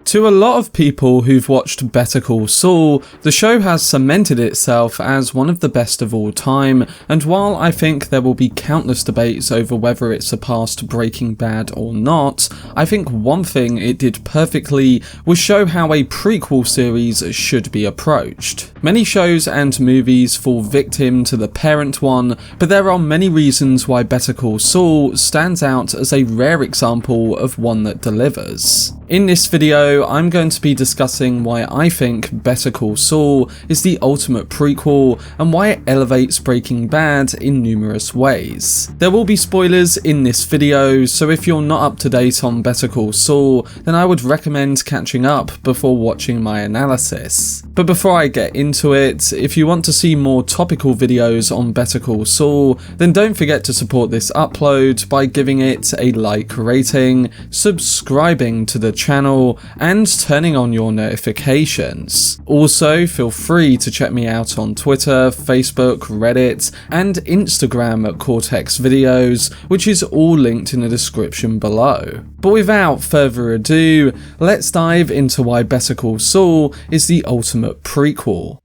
To a lot of people who've watched Better Call Saul, the show has cemented itself as one of the best of all time, and while I think there will be countless debates over whether it surpassed Breaking Bad or not, I think one thing it did perfectly was show how a prequel series should be approached. Many shows and movies fall victim to the parent one, but there are many reasons why Better Call Saul stands out as a rare example of one that delivers. In this video, I'm going to be discussing why I think Better Call Saul is the ultimate prequel and why it elevates Breaking Bad in numerous ways. There will be spoilers in this video, so if you're not up to date on Better Call Saul, then I would recommend catching up before watching my analysis. But before I get into it, if you want to see more topical videos on Better Call Saul, then don't forget to support this upload by giving it a like rating, subscribing to the channel, and turning on your notifications. Also, feel free to check me out on Twitter, Facebook, Reddit, and Instagram at Cortex Videos, which is all linked in the description below. But without further ado, let's dive into why Better Call Saul is the ultimate prequel.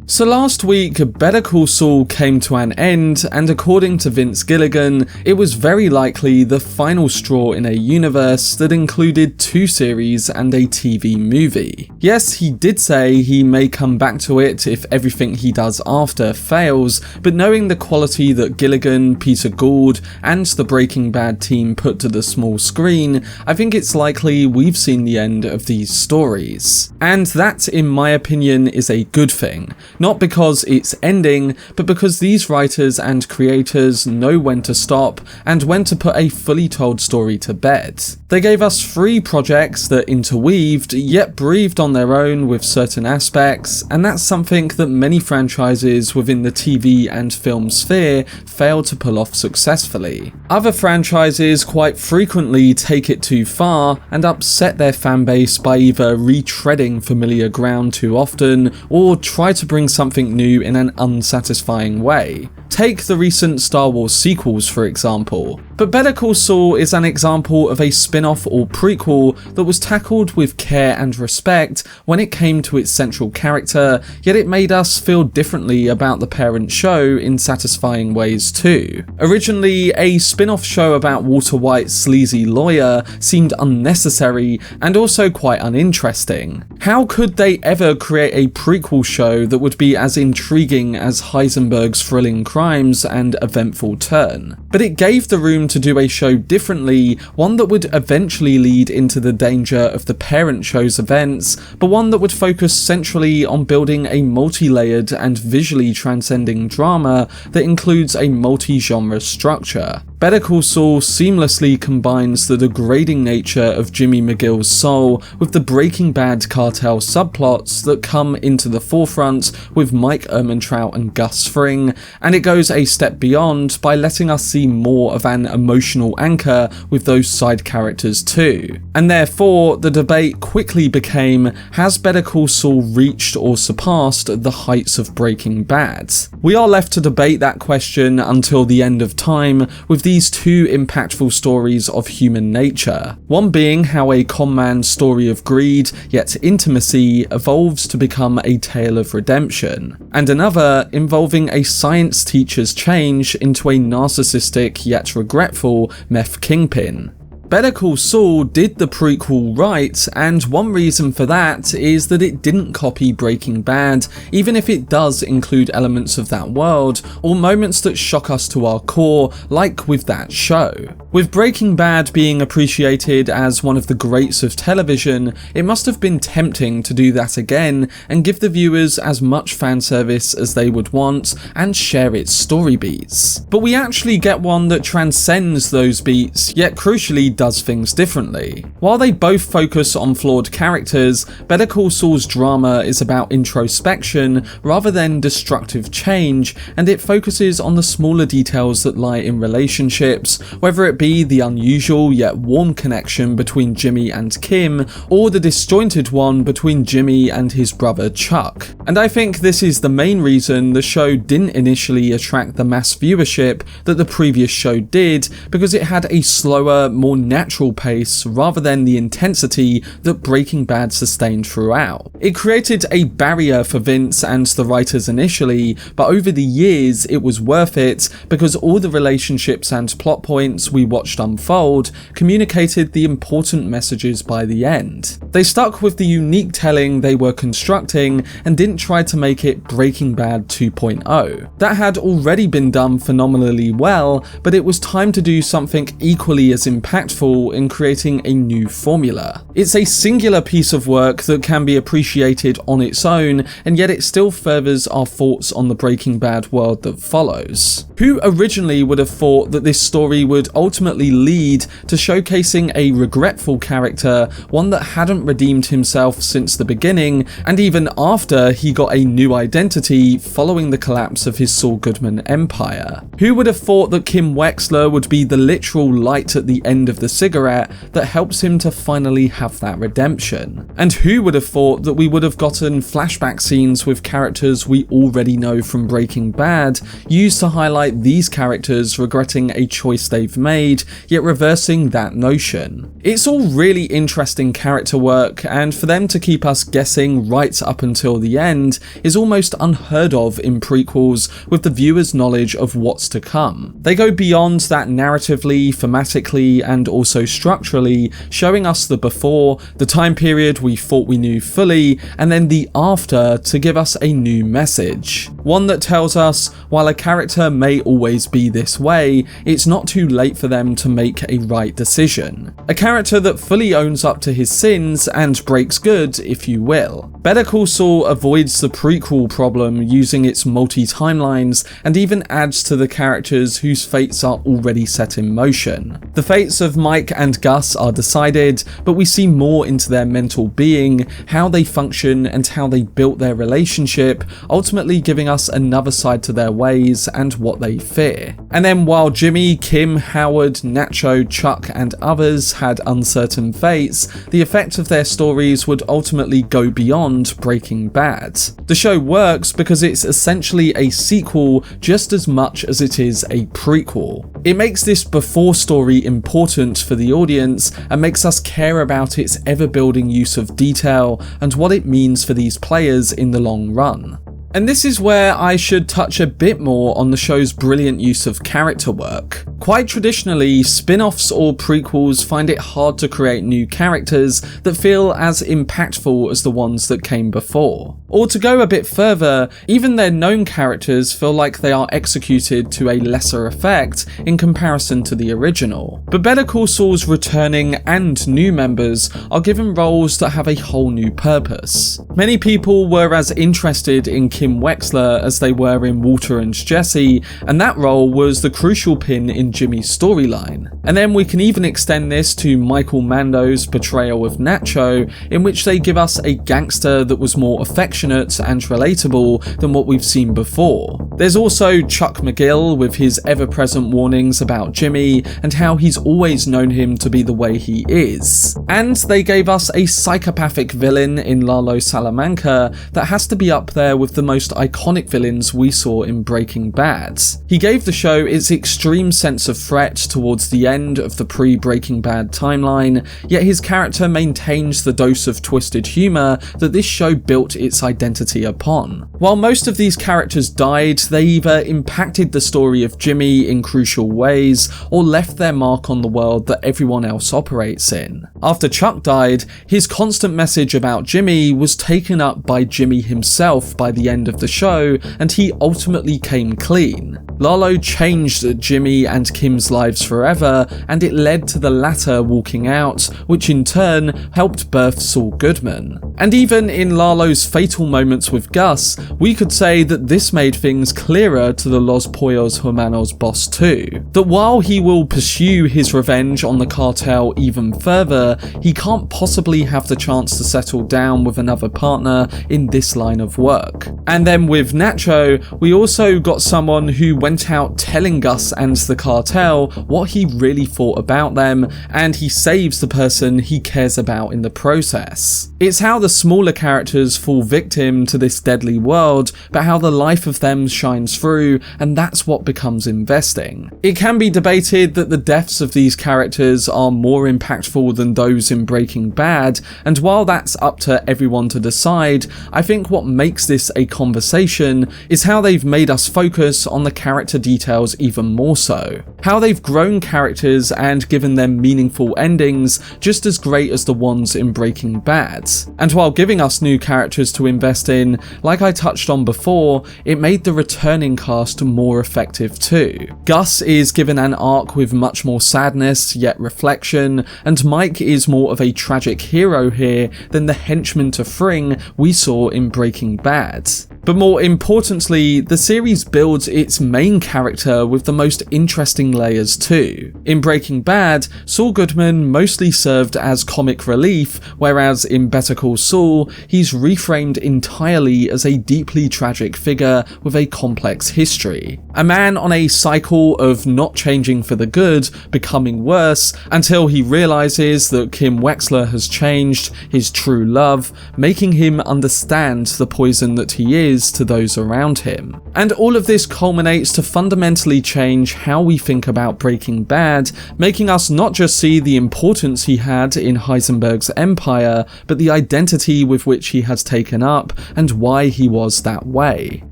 So last week, Better Call Saul came to an end, and according to Vince Gilligan, it was very likely the final straw in a universe that included 2 series and a TV movie. Yes, he did say he may come back to it if everything he does after fails, but knowing the quality that Gilligan, Peter Gould, and the Breaking Bad team put to the small screen, I think it's likely we've seen the end of these stories. And that, in my opinion, is a good thing. Not because it's ending, but because these writers and creators know when to stop and when to put a fully told story to bed. They gave us 3 projects that interweaved, yet breathed on their own with certain aspects, and that's something that many franchises within the TV and film sphere fail to pull off successfully. Other franchises quite frequently take it too far and upset their fanbase by either retreading familiar ground too often, or try to bring something new in an unsatisfying way. Take the recent Star Wars sequels, for example. But Better Call Saul is an example of a spin-off or prequel that was tackled with care and respect when it came to its central character, yet it made us feel differently about the parent show in satisfying ways too. Originally, a spin-off show about Walter White's sleazy lawyer seemed unnecessary and also quite uninteresting. How could they ever create a prequel show that would be as intriguing as Heisenberg's thrilling crimes and eventful turn? But it gave the room to do a show differently, one that would eventually lead into the danger of the parent show's events, but one that would focus centrally on building a multi-layered and visually transcending drama that includes a multi-genre structure. Better Call Saul seamlessly combines the degrading nature of Jimmy McGill's soul with the Breaking Bad cartel subplots that come into the forefront with Mike Ehrmantraut and Gus Fring, and it goes a step beyond by letting us see more of an emotional anchor with those side characters too. And therefore, the debate quickly became, has Better Call Saul reached or surpassed the heights of Breaking Bad? We are left to debate that question until the end of time, with these 2 impactful stories of human nature. One being how a con man's story of greed yet intimacy evolves to become a tale of redemption, and another involving a science teacher's change into a narcissistic yet regretful meth kingpin. Better Call Saul did the prequel right, and one reason for that is that it didn't copy Breaking Bad, even if it does include elements of that world, or moments that shock us to our core, like with that show. With Breaking Bad being appreciated as one of the greats of television, it must have been tempting to do that again and give the viewers as much fan service as they would want and share its story beats. But we actually get one that transcends those beats, yet crucially does things differently. While they both focus on flawed characters, Better Call Saul's drama is about introspection rather than destructive change, and it focuses on the smaller details that lie in relationships, whether it be the unusual yet warm connection between Jimmy and Kim, or the disjointed one between Jimmy and his brother Chuck. And I think this is the main reason the show didn't initially attract the mass viewership that the previous show did, because it had a slower, more natural pace rather than the intensity that Breaking Bad sustained throughout. It created a barrier for Vince and the writers initially, but over the years it was worth it because all the relationships and plot points we watched unfold communicated the important messages by the end. They stuck with the unique telling they were constructing and didn't try to make it Breaking Bad 2.0. That had already been done phenomenally well, but it was time to do something equally as impactful in creating a new formula. It's a singular piece of work that can be appreciated on its own, and yet it still furthers our thoughts on the Breaking Bad world that follows. Who originally would have thought that this story would ultimately lead to showcasing a regretful character, one that hadn't redeemed himself since the beginning, and even after he got a new identity following the collapse of his Saul Goodman empire? Who would have thought that Kim Wexler would be the literal light at the end of the cigarette that helps him to finally have that redemption? And who would have thought that we would have gotten flashback scenes with characters we already know from Breaking Bad, used to highlight these characters regretting a choice they've made, yet reversing that notion? It's all really interesting character work, and for them to keep us guessing right up until the end is almost unheard of in prequels with the viewer's knowledge of what's to come. They go beyond that narratively, thematically, and also structurally, showing us the before, the time period we thought we knew fully, and then the after to give us a new message. One that tells us, while a character may always be this way, it's not too late for them to make a right decision. A character that fully owns up to his sins and breaks good, if you will. Better Call Saul avoids the prequel problem using its multi-timelines, and even adds to the characters whose fates are already set in motion. The fates of Mike and Gus are decided, but we see more into their mental being, how they function, and how they built their relationship, ultimately giving us another side to their ways and what they fear. And then while Jimmy, Kim, Howard, Nacho, Chuck, and others had uncertain fates, the effect of their stories would ultimately go beyond Breaking Bad. The show works because it's essentially a sequel just as much as it is a prequel. It makes this before story important for the audience and makes us care about its ever-building use of detail and what it means for these players in the long run. And this is where I should touch a bit more on the show's brilliant use of character work. Quite traditionally, spin-offs or prequels find it hard to create new characters that feel as impactful as the ones that came before. Or to go a bit further, even their known characters feel like they are executed to a lesser effect in comparison to the original. But Better Call Saul's returning and new members are given roles that have a whole new purpose. Many people were as interested in Kim Wexler as they were in Walter and Jesse, and that role was the crucial pin in Jimmy's storyline. And then we can even extend this to Michael Mando's portrayal of Nacho, in which they give us a gangster that was more affectionate and relatable than what we've seen before. There's also Chuck McGill with his ever-present warnings about Jimmy and how he's always known him to be the way he is. And they gave us a psychopathic villain in Lalo Salamanca that has to be up there with the most iconic villains we saw in Breaking Bad. He gave the show its extreme sense of threat towards the end of the pre-Breaking Bad timeline, yet his character maintains the dose of twisted humour that this show built its identity upon. While most of these characters died, they either impacted the story of Jimmy in crucial ways or left their mark on the world that everyone else operates in. After Chuck died, his constant message about Jimmy was taken up by Jimmy himself by the end of the show, and he ultimately came clean. Lalo changed Jimmy and Kim's lives forever, and it led to the latter walking out, which in turn helped birth Saul Goodman. And even in Lalo's fatal moments with Gus, we could say that this made things clearer to the Los Pollos Hermanos boss too. That while he will pursue his revenge on the cartel even further, he can't possibly have the chance to settle down with another partner in this line of work. And then with Nacho, we also got someone who went out telling Gus and the cartel what he really thought about them, and he saves the person he cares about in the process. It's how the smaller characters fall victim to this deadly world, but how the life of them shines through, and that's what becomes investing. It can be debated that the deaths of these characters are more impactful than those in Breaking Bad, and while that's up to everyone to decide, I think what makes this a conversation is how they've made us focus on the character details even more so. How they've grown characters and given them meaningful endings just as great as the ones in Breaking Bad. And while giving us new characters to invest in, like I touched on before, it made the returning cast more effective too. Gus is given an arc with much more sadness yet reflection, and Mike is more of a tragic hero here than the henchman to Fring we saw in Breaking Bad. But more importantly, the series builds its main character with the most interesting layers too. In Breaking Bad, Saul Goodman mostly served as comic relief, whereas in Better Call Saul, he's reframed entirely as a deeply tragic figure with a complex history. A man on a cycle of not changing for the good, becoming worse, until he realizes that Kim Wexler has changed, his true love, making him understand the poison that he is to those around him. And all of this culminates to fundamentally change how we think about Breaking Bad, making us not just see the importance he had in Heisenberg's empire, but the identity with which he has taken up and why he was that way.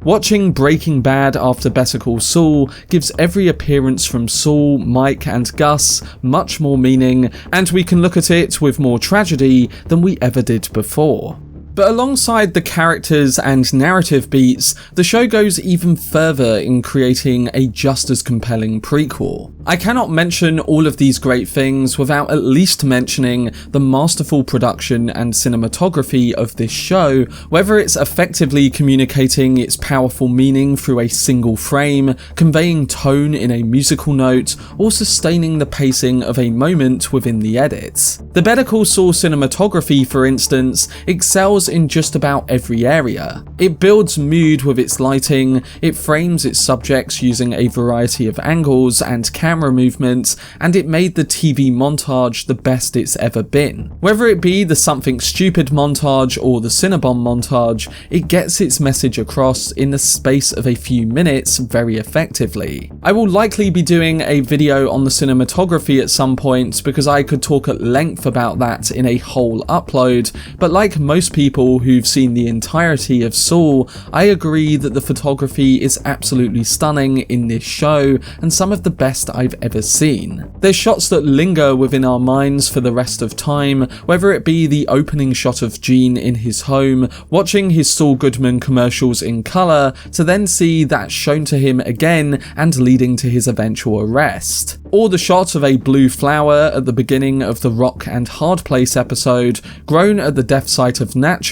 Watching Breaking Bad after Better Call Saul gives every appearance from Saul, Mike and Gus much more meaning, and we can look at it with more tragedy than we ever did before. But alongside the characters and narrative beats, the show goes even further in creating a just as compelling prequel. I cannot mention all of these great things without at least mentioning the masterful production and cinematography of this show, whether it's effectively communicating its powerful meaning through a single frame, conveying tone in a musical note, or sustaining the pacing of a moment within the edits. The Better Call Saul cinematography, for instance, excels in just about every area. It builds mood with its lighting, it frames its subjects using a variety of angles and camera movements, and it made the TV montage the best it's ever been. Whether it be the Something Stupid montage or the Cinnabon montage, it gets its message across in the space of a few minutes very effectively. I will likely be doing a video on the cinematography at some point because I could talk at length about that in a whole upload, but like most people who've seen the entirety of Saul, I agree that the photography is absolutely stunning in this show and some of the best I've ever seen. There's shots that linger within our minds for the rest of time, whether it be the opening shot of Gene in his home, watching his Saul Goodman commercials in colour, to then see that shown to him again and leading to his eventual arrest. Or the shot of a blue flower at the beginning of the Rock and Hard Place episode, grown at the death site of Nacho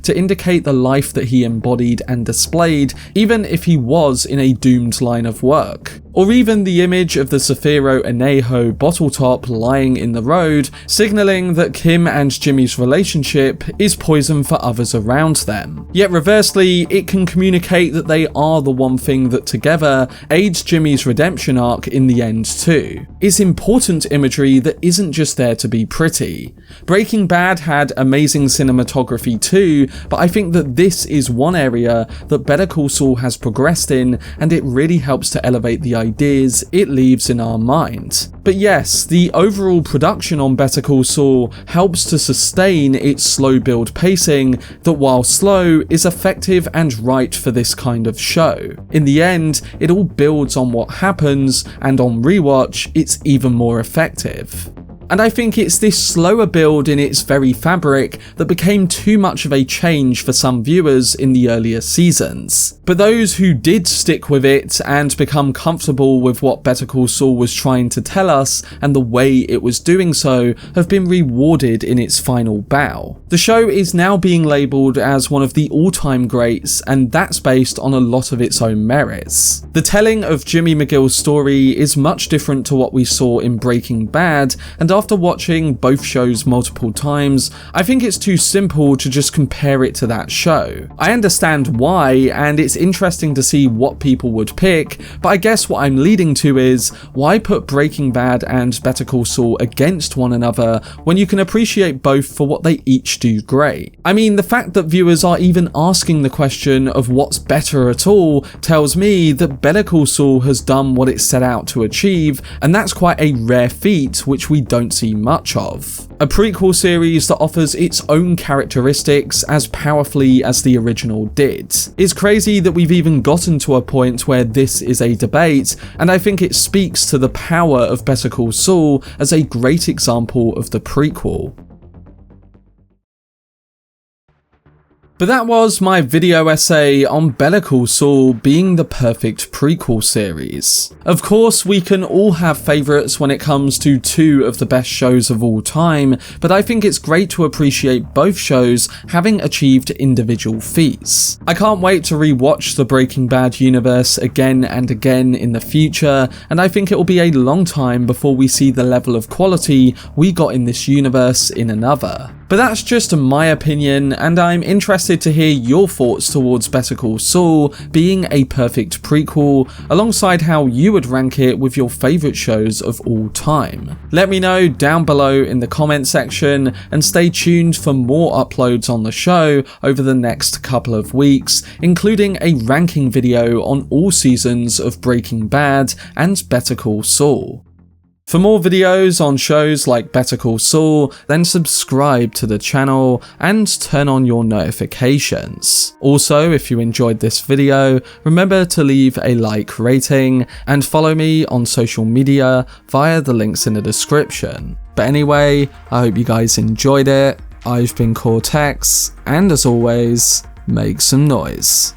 to indicate the life that he embodied and displayed, even if he was in a doomed line of work. Or even the image of the Zafiro Anejo bottle top lying in the road, signalling that Kim and Jimmy's relationship is poison for others around them. Yet reversely, it can communicate that they are the one thing that together aids Jimmy's redemption arc in the end too. It's important imagery that isn't just there to be pretty. Breaking Bad had amazing cinematography too, but I think that this is one area that Better Call Saul has progressed in, and it really helps to elevate the ideas it leaves in our mind. But yes, the overall production on Better Call Saul helps to sustain its slow build pacing that, while slow, is effective and right for this kind of show. In the end, it all builds on what happens, and on rewatch, it's even more effective. And I think it's this slower build in its very fabric that became too much of a change for some viewers in the earlier seasons. But those who did stick with it and become comfortable with what Better Call Saul was trying to tell us and the way it was doing so have been rewarded in its final bow. The show is now being labelled as one of the all-time greats, and that's based on a lot of its own merits. The telling of Jimmy McGill's story is much different to what we saw in Breaking Bad, and after watching both shows multiple times, I think it's too simple to just compare it to that show. I understand why, and it's interesting to see what people would pick, but I guess what I'm leading to is, why put Breaking Bad and Better Call Saul against one another when you can appreciate both for what they each do great? I mean, the fact that viewers are even asking the question of what's better at all tells me that Better Call Saul has done what it set out to achieve, and that's quite a rare feat which we don't see much of. A prequel series that offers its own characteristics as powerfully as the original did. It's crazy that we've even gotten to a point where this is a debate, and I think it speaks to the power of Better Call Saul as a great example of the prequel. But that was my video essay on Better Call Saul being the perfect prequel series. Of course, we can all have favourites when it comes to two of the best shows of all time, but I think it's great to appreciate both shows having achieved individual feats. I can't wait to rewatch the Breaking Bad universe again and again in the future, and I think it will be a long time before we see the level of quality we got in this universe in another. But that's just my opinion, and I'm interested to hear your thoughts towards Better Call Saul being a perfect prequel, alongside how you would rank it with your favourite shows of all time. Let me know down below in the comment section, and stay tuned for more uploads on the show over the next couple of weeks, including a ranking video on all seasons of Breaking Bad and Better Call Saul. For more videos on shows like Better Call Saul, then subscribe to the channel and turn on your notifications. Also, if you enjoyed this video, remember to leave a like rating and follow me on social media via the links in the description. But anyway, I hope you guys enjoyed it. I've been Cortex, and as always, make some noise.